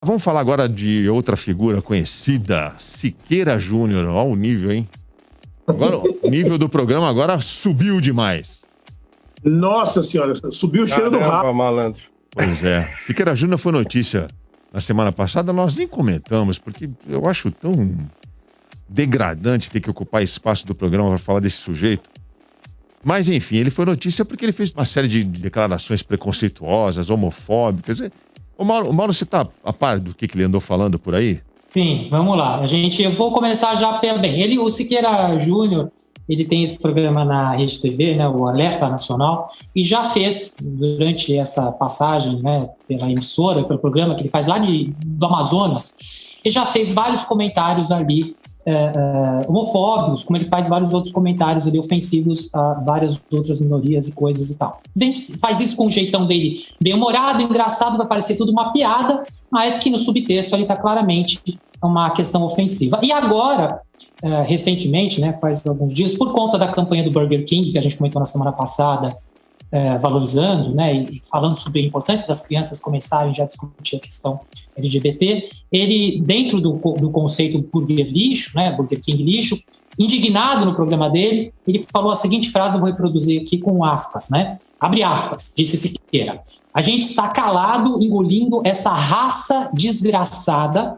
Vamos falar agora de outra figura conhecida, Siqueira Júnior. Olha o nível, hein? Agora, o nível do programa agora subiu demais. Nossa senhora, subiu o cheiro do rabo. Malandro. Pois é. Siqueira Júnior foi notícia na semana passada, nós nem comentamos, porque eu acho tão degradante ter que ocupar espaço do programa para falar desse sujeito. Mas, enfim, ele foi notícia porque ele fez uma série de declarações preconceituosas, homofóbicas. Ô Mauro, você tá a par do que ele andou falando por aí? Sim, vamos lá. Eu vou começar já bem. O Siqueira Júnior, ele tem esse programa na Rede TV, né, o Alerta Nacional, e já fez, durante essa passagem, né, pela emissora, pelo programa que ele faz lá do Amazonas, ele já fez vários comentários ali homofóbicos, como ele faz vários outros comentários ali ofensivos a várias outras minorias e coisas e tal. Faz isso com um jeitão dele bem humorado, engraçado, vai parecer tudo uma piada, mas que no subtexto ali está claramente uma questão ofensiva. E agora, recentemente, né, faz alguns dias, por conta da campanha do Burger King, que a gente comentou na semana passada, valorizando, né, e falando sobre a importância das crianças começarem já a discutir a questão LGBT, ele, dentro do conceito Burger Lixo, né, Burger King Lixo, indignado no programa dele, ele falou a seguinte frase, eu vou reproduzir aqui com aspas, né, abre aspas, disse Siqueira: a gente está calado engolindo essa raça desgraçada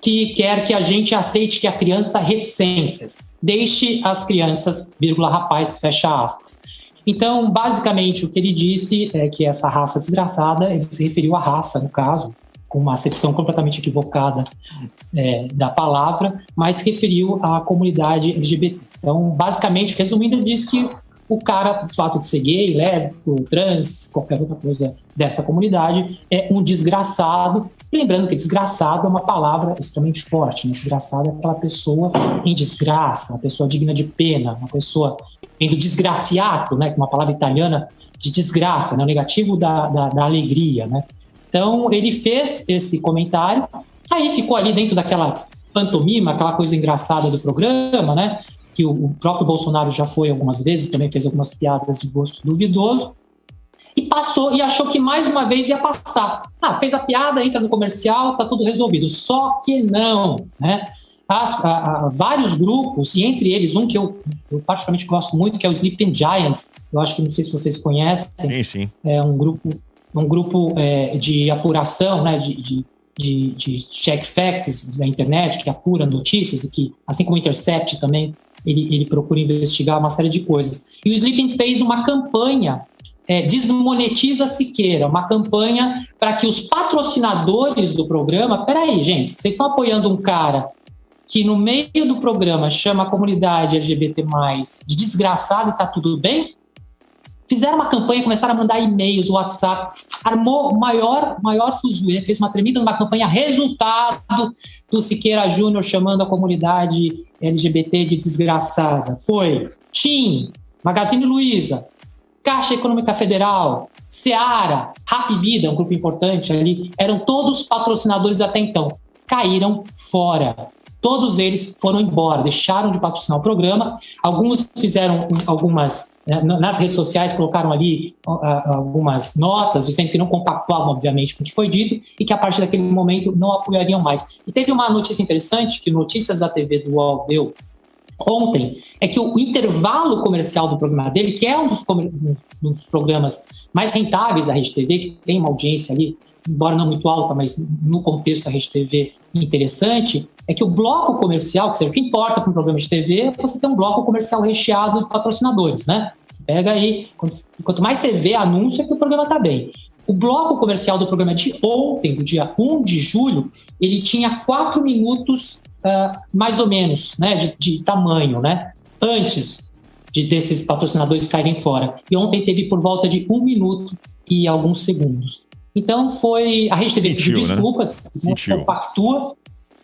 que quer que a gente aceite que a criança reticências, deixe as crianças, rapaz, fecha aspas. Então, basicamente, o que ele disse é que essa raça desgraçada, ele se referiu à raça, no caso, com uma acepção completamente equivocada da palavra, mas se referiu à comunidade LGBT. Então, basicamente, resumindo, ele disse que o cara, o fato de ser gay, lésbico, trans, qualquer outra coisa dessa comunidade, é um desgraçado. E lembrando que desgraçado é uma palavra extremamente forte, né? Desgraçado é aquela pessoa em desgraça, uma pessoa digna de pena, uma pessoa do desgraciato, né? Que é uma palavra italiana de desgraça, né? O negativo da alegria, né? Então, ele fez esse comentário, aí ficou ali dentro daquela pantomima, aquela coisa engraçada do programa, né? Que o próprio Bolsonaro já foi algumas vezes, também fez algumas piadas de gosto duvidoso, e passou e achou que mais uma vez ia passar. Fez a piada, entra no comercial, tá tudo resolvido. Só que não, né? Vários grupos, e entre eles um que eu particularmente gosto muito, que é o Sleeping Giants, eu acho que não sei se vocês conhecem. Sim, sim. É um grupo de apuração, né, de check facts da internet, que apura notícias e que, assim como o Intercept também, ele procura investigar uma série de coisas. E o Sleeping fez uma campanha, Desmonetiza Siqueira, uma campanha para que os patrocinadores do programa... Peraí, gente, vocês estão apoiando um cara que no meio do programa chama a comunidade LGBT+, de desgraçado e tá tudo bem? Fizeram uma campanha, começaram a mandar e-mails, WhatsApp, armou o maior fuzuê, fez uma tremenda campanha, resultado do Siqueira Júnior chamando a comunidade LGBT de desgraçada. Foi TIM, Magazine Luiza, Caixa Econômica Federal, Seara, Rap Vida, um grupo importante ali, eram todos patrocinadores até então. Caíram fora. Todos eles foram embora, deixaram de patrocinar o programa. Alguns fizeram algumas, nas redes sociais, colocaram ali algumas notas, dizendo que não compactuavam, obviamente, com o que foi dito e que a partir daquele momento não apoiariam mais. E teve uma notícia interessante que Notícias da TV do UOL deu ontem, é que o intervalo comercial do programa dele, que é um dos programas mais rentáveis da Rede TV, que tem uma audiência ali, embora não muito alta, mas no contexto da Rede TV interessante, é que o bloco comercial, ou seja, o que importa para um programa de TV é você ter um bloco comercial recheado de patrocinadores, né? Você pega aí, quanto mais você vê anúncio, é que o programa está bem. O bloco comercial do programa de ontem, do dia 1 de julho, ele tinha 4 minutos, mais ou menos, né, de tamanho, né? Antes desses patrocinadores caírem fora. E ontem teve por volta de 1 minuto e alguns segundos. Então foi... A Rede TV pediu desculpas, né? Não compactua.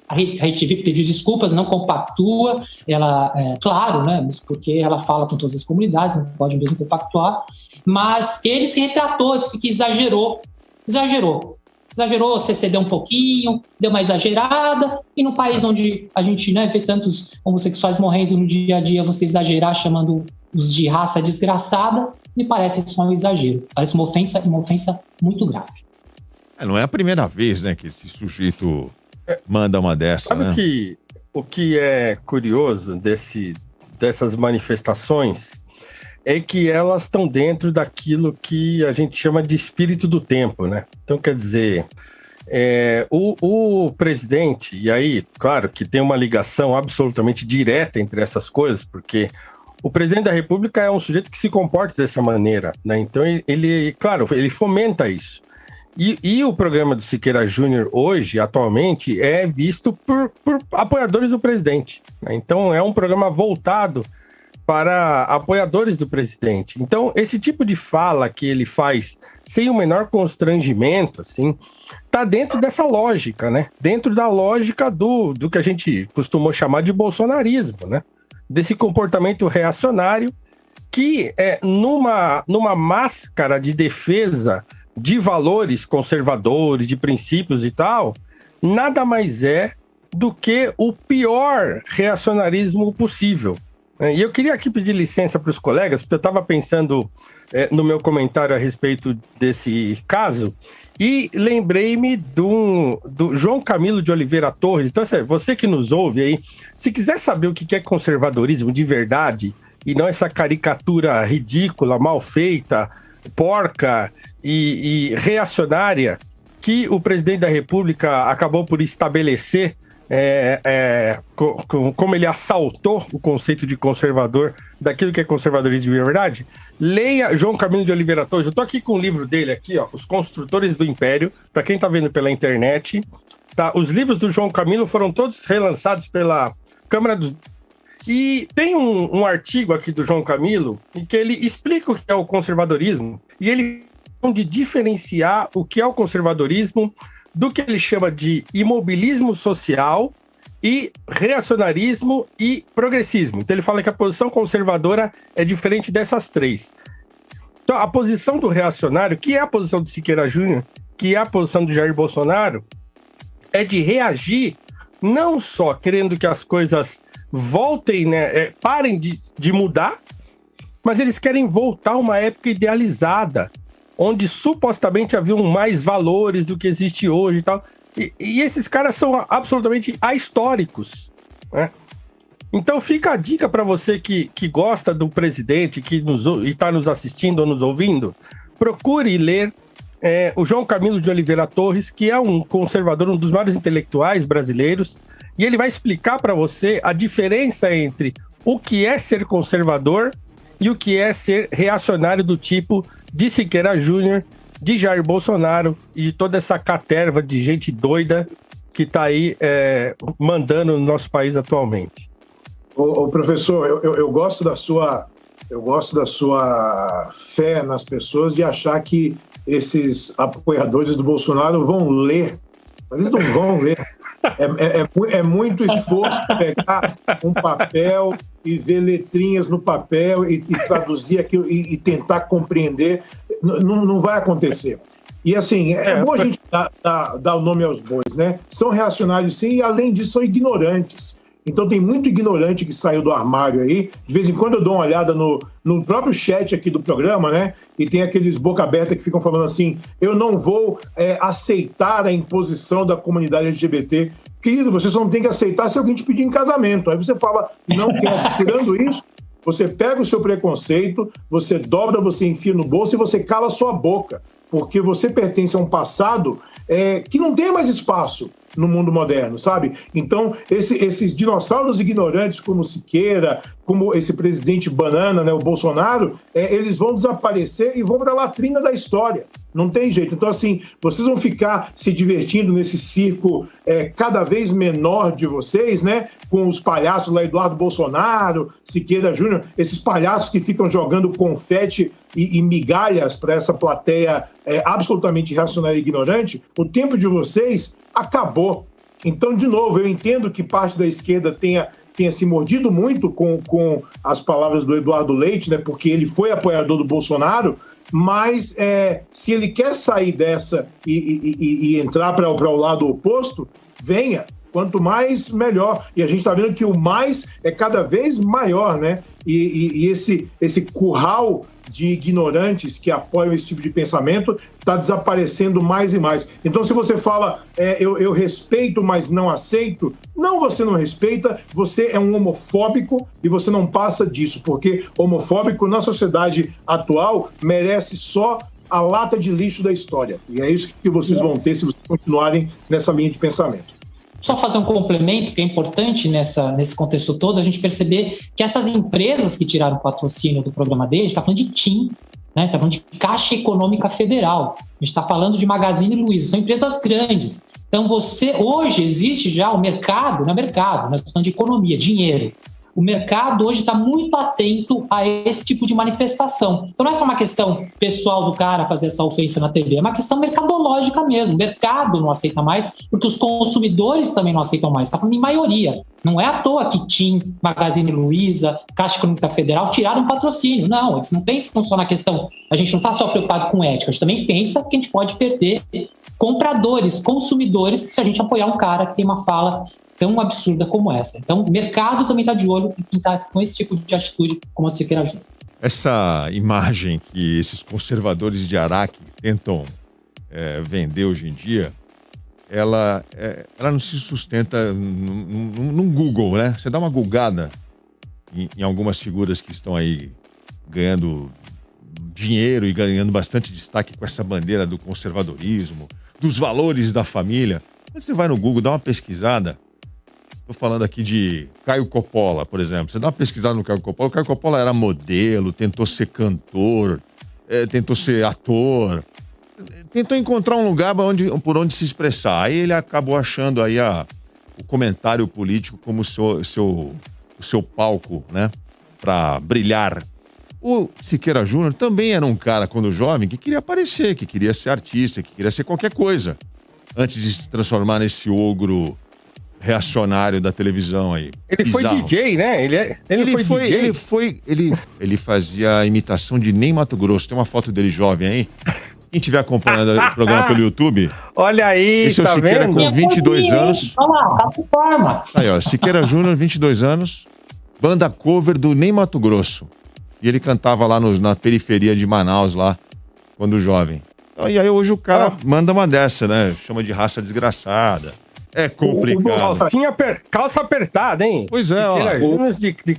A Rede TV pediu desculpas, não compactua. Ela, claro, né? Porque ela fala com todas as comunidades, não pode mesmo compactuar. Mas ele se retratou, disse que exagerou, você cedeu um pouquinho, deu uma exagerada, e no país onde a gente, né, vê tantos homossexuais morrendo no dia a dia, você exagerar chamando os de raça desgraçada, me parece só um exagero, parece uma ofensa muito grave. Não é a primeira vez, né, que esse sujeito manda uma dessa, Sabe né? o que é curioso dessas manifestações é que elas estão dentro daquilo que a gente chama de espírito do tempo, né? Então, quer dizer, o presidente, e aí, claro, que tem uma ligação absolutamente direta entre essas coisas, porque o presidente da República é um sujeito que se comporta dessa maneira, né? Então, claro, ele fomenta isso. E o programa do Siqueira Júnior hoje, atualmente, é visto por apoiadores do presidente, né? Então, é um programa voltado para apoiadores do presidente. Então, esse tipo de fala que ele faz sem o menor constrangimento, assim, tá dentro dessa lógica, né? Dentro da lógica do que a gente costumou chamar de bolsonarismo, né? Desse comportamento reacionário que, numa máscara de defesa de valores conservadores, de princípios e tal, nada mais é do que o pior reacionarismo possível. E eu queria aqui pedir licença para os colegas, porque eu estava pensando no meu comentário a respeito desse caso, e lembrei-me do João Camilo de Oliveira Torres. Então, você que nos ouve aí, se quiser saber o que é conservadorismo de verdade, e não essa caricatura ridícula, mal feita, porca e reacionária, que o presidente da República acabou por estabelecer, como ele assaltou o conceito de conservador daquilo que é conservadorismo de verdade, leia João Camilo de Oliveira Torres. Eu tô aqui com o livro dele aqui, ó, Os Construtores do Império, para quem tá vendo pela internet, tá? Os livros do João Camilo foram todos relançados pela Câmara dos... E tem um artigo aqui do João Camilo em que ele explica o que é o conservadorismo, e ele de diferenciar o que é o conservadorismo do que ele chama de imobilismo social e reacionarismo e progressismo. Então ele fala que a posição conservadora é diferente dessas três. Então a posição do reacionário, que é a posição do Siqueira Júnior, que é a posição do Jair Bolsonaro, é de reagir não só querendo que as coisas voltem, né, parem de mudar, mas eles querem voltar a uma época idealizada, onde supostamente haviam mais valores do que existe hoje e tal. E esses caras são absolutamente ahistóricos, né? Então fica a dica para você que gosta do presidente, que está nos assistindo ou nos ouvindo, procure ler o João Camilo de Oliveira Torres, que é um conservador, um dos maiores intelectuais brasileiros, e ele vai explicar para você a diferença entre o que é ser conservador e o que é ser reacionário do tipo de Siqueira Júnior, de Jair Bolsonaro e de toda essa caterva de gente doida que está aí mandando no nosso país atualmente. Ô professor, eu gosto da sua fé nas pessoas de achar que esses apoiadores do Bolsonaro vão ler, mas eles não vão ler. É muito esforço pegar um papel e ver letrinhas no papel e traduzir aquilo e tentar compreender. Não vai acontecer. E assim, é bom a gente dar o nome aos bois, né? São reacionários sim, e além disso são ignorantes. Então tem muito ignorante que saiu do armário aí. De vez em quando eu dou uma olhada no próprio chat aqui do programa, né? E tem aqueles boca aberta que ficam falando assim, eu não vou aceitar a imposição da comunidade LGBT. Querido, você só não tem que aceitar se alguém te pedir em casamento. Aí você fala, não quero. Tirando isso, você pega o seu preconceito, você dobra, você enfia no bolso e você cala a sua boca. Porque você pertence a um passado que não tem mais espaço no mundo moderno, sabe? Então, esses dinossauros ignorantes como Siqueira, como esse presidente banana, né, o Bolsonaro, eles vão desaparecer e vão para a latrina da história. Não tem jeito. Então, assim, vocês vão ficar se divertindo nesse circo cada vez menor de vocês, né? Com os palhaços lá, Eduardo Bolsonaro, Siqueira Júnior, esses palhaços que ficam jogando confete e migalhas para essa plateia absolutamente irracional e ignorante. O tempo de vocês acabou. Então, de novo, eu entendo que parte da esquerda tenha se mordido muito com as palavras do Eduardo Leite, né, porque ele foi apoiador do Bolsonaro, mas se ele quer sair dessa e entrar para o lado oposto, venha. Quanto mais, melhor. E a gente está vendo que o mais é cada vez maior, né? E esse curral de ignorantes que apoiam esse tipo de pensamento está desaparecendo mais e mais. Então, se você fala, eu respeito, mas não aceito, não, você não respeita, você é um homofóbico e você não passa disso, porque homofóbico na sociedade atual merece só a lata de lixo da história. E é isso que vocês vão ter se vocês continuarem nessa linha de pensamento. Só fazer um complemento que é importante nesse contexto todo, a gente perceber que essas empresas que tiraram o patrocínio do programa dele, a gente está falando de TIM, né? A gente está falando de Caixa Econômica Federal, a gente está falando de Magazine Luiza, são empresas grandes. Então hoje existe já o mercado, nós estamos falando de economia, dinheiro. O mercado hoje está muito atento a esse tipo de manifestação. Então não é só uma questão pessoal do cara fazer essa ofensa na TV, é uma questão mercadológica mesmo. O mercado não aceita mais, porque os consumidores também não aceitam mais. Está falando em maioria. Não é à toa que TIM, Magazine Luiza, Caixa Econômica Federal tiraram o patrocínio. Não, eles não pensam só na questão. A gente não está só preocupado com ética, a gente também pensa que a gente pode perder compradores, consumidores, se a gente apoiar um cara que tem uma fala tão absurda como essa. Então, o mercado também está de olho em quem está com esse tipo de atitude, como a do Siqueira Júnior. Essa imagem que esses conservadores de Araque tentam vender hoje em dia, ela não se sustenta num Google, né? Você dá uma googada em algumas figuras que estão aí ganhando dinheiro e ganhando bastante destaque com essa bandeira do conservadorismo, dos valores da família. Quando você vai no Google, dá uma pesquisada. Estou falando aqui de Caio Coppola, por exemplo. Você dá uma pesquisada no Caio Coppola. O Caio Coppola era modelo, tentou ser cantor, tentou ser ator, tentou encontrar um lugar por onde se expressar. Aí ele acabou achando aí o comentário político como o seu palco, né, para brilhar. O Siqueira Júnior também era um cara, quando jovem, que queria aparecer, que queria ser artista, que queria ser qualquer coisa, antes de se transformar nesse ogro reacionário da televisão aí. Ele bizarro. Foi DJ, né? Ele fazia a imitação de Ney Matogrosso. Tem uma foto dele jovem aí. Quem estiver acompanhando o programa pelo YouTube... Olha aí, esse é o Siqueira com 22 anos. Olha lá, tá com forma. Aí, ó, Siqueira Júnior, 22 anos, banda cover do Ney Matogrosso. E ele cantava lá na periferia de Manaus, lá, quando jovem. E aí hoje o cara manda uma dessa, né? Chama de raça desgraçada. É complicado. Calça apertada, hein? Pois é, ó. De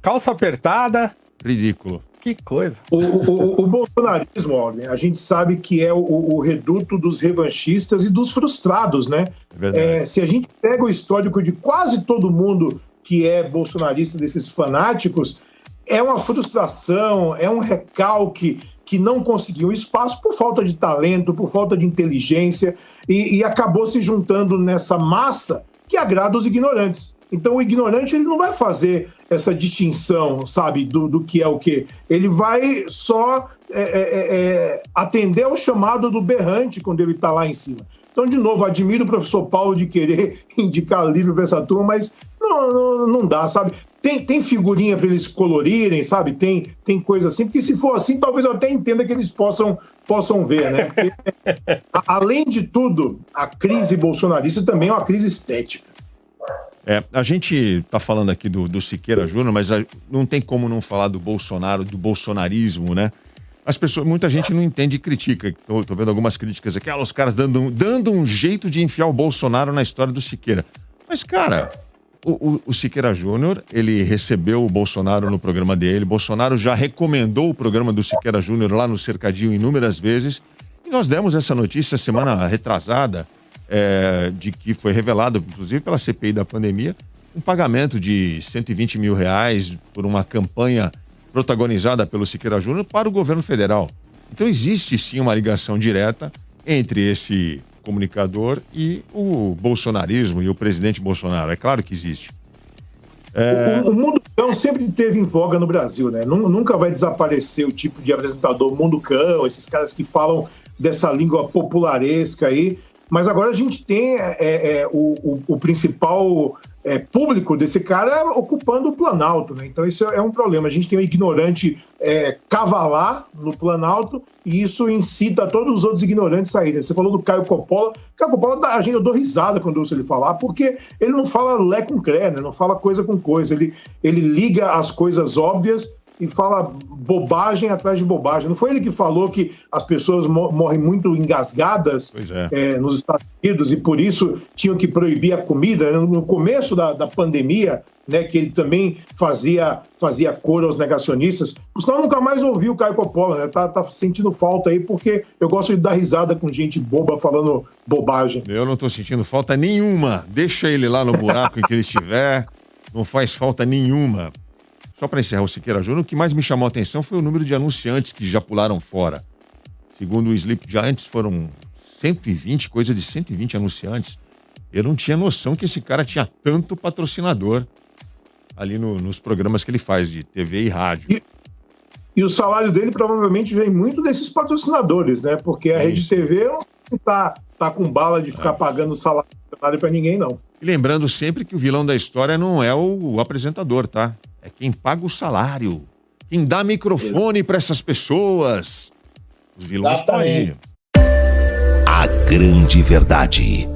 calça apertada. Ridículo. Que coisa. O bolsonarismo, Ordem, a gente sabe que é o reduto dos revanchistas e dos frustrados, né? É verdade. Se a gente pega o histórico de quase todo mundo que é bolsonarista, desses fanáticos, é uma frustração, é um recalque que não conseguiu espaço por falta de talento, por falta de inteligência, e acabou se juntando nessa massa que agrada os ignorantes. Então o ignorante ele não vai fazer essa distinção, sabe, do que é o quê. Ele vai só atender ao chamado do berrante quando ele está lá em cima. Então, de novo, admiro o professor Paulo de querer indicar livro para essa turma, mas não dá, sabe? Tem figurinha para eles colorirem, sabe? Tem coisa assim, porque se for assim, talvez eu até entenda que eles possam ver, né? Porque, além de tudo, a crise bolsonarista também é uma crise estética. A gente tá falando aqui do Siqueira Júnior, mas não tem como não falar do Bolsonaro, do bolsonarismo, né? Muita gente não entende e critica. Tô vendo algumas críticas aqui, os caras dando um jeito de enfiar o Bolsonaro na história do Siqueira. Mas, cara, o Siqueira Júnior, ele recebeu o Bolsonaro no programa dele, Bolsonaro já recomendou o programa do Siqueira Júnior lá no Cercadinho inúmeras vezes, e nós demos essa notícia semana retrasada, de que foi revelado, inclusive pela CPI da pandemia, um pagamento de R$120 mil por uma campanha protagonizada pelo Siqueira Júnior para o governo federal. Então existe sim uma ligação direta entre esse comunicador e o bolsonarismo e o presidente Bolsonaro. É claro que existe. O Mundo Cão sempre teve em voga no Brasil, né? Nunca vai desaparecer o tipo de apresentador Mundo Cão, esses caras que falam dessa língua popularesca aí. Mas agora a gente tem o principal público desse cara ocupando o Planalto, né? Então isso é um problema. A gente tem um ignorante cavalar no Planalto e isso incita todos os outros ignorantes a saírem. Você falou do Caio Coppola. Caio Coppola, eu dou risada quando eu ouço ele falar, porque ele não fala lé com cré, né? Não fala coisa com coisa. Ele liga as coisas óbvias e fala bobagem atrás de bobagem. Não foi ele que falou que as pessoas morrem muito engasgadas nos Estados Unidos e por isso tinham que proibir a comida? No começo da pandemia, né, que ele também fazia coro aos negacionistas. Por sinal, nunca mais ouvi o Caio Coppola, né? Tá sentindo falta aí, porque eu gosto de dar risada com gente boba falando bobagem. Eu não tô sentindo falta nenhuma. Deixa ele lá no buraco em que ele estiver. Não faz falta nenhuma. Só para encerrar o Siqueira Júnior, o que mais me chamou a atenção foi o número de anunciantes que já pularam fora. Segundo o Sleep Giants, foram 120, coisa de 120 anunciantes. Eu não tinha noção que esse cara tinha tanto patrocinador ali nos programas que ele faz de TV e rádio. E o salário dele provavelmente vem muito desses patrocinadores, né? Porque a Rede TV não tá com bala de ficar pagando salário para ninguém, não. E lembrando sempre que o vilão da história não é o apresentador, tá? É quem paga o salário. Quem dá microfone para essas pessoas. Os vilões estão aí. A grande verdade.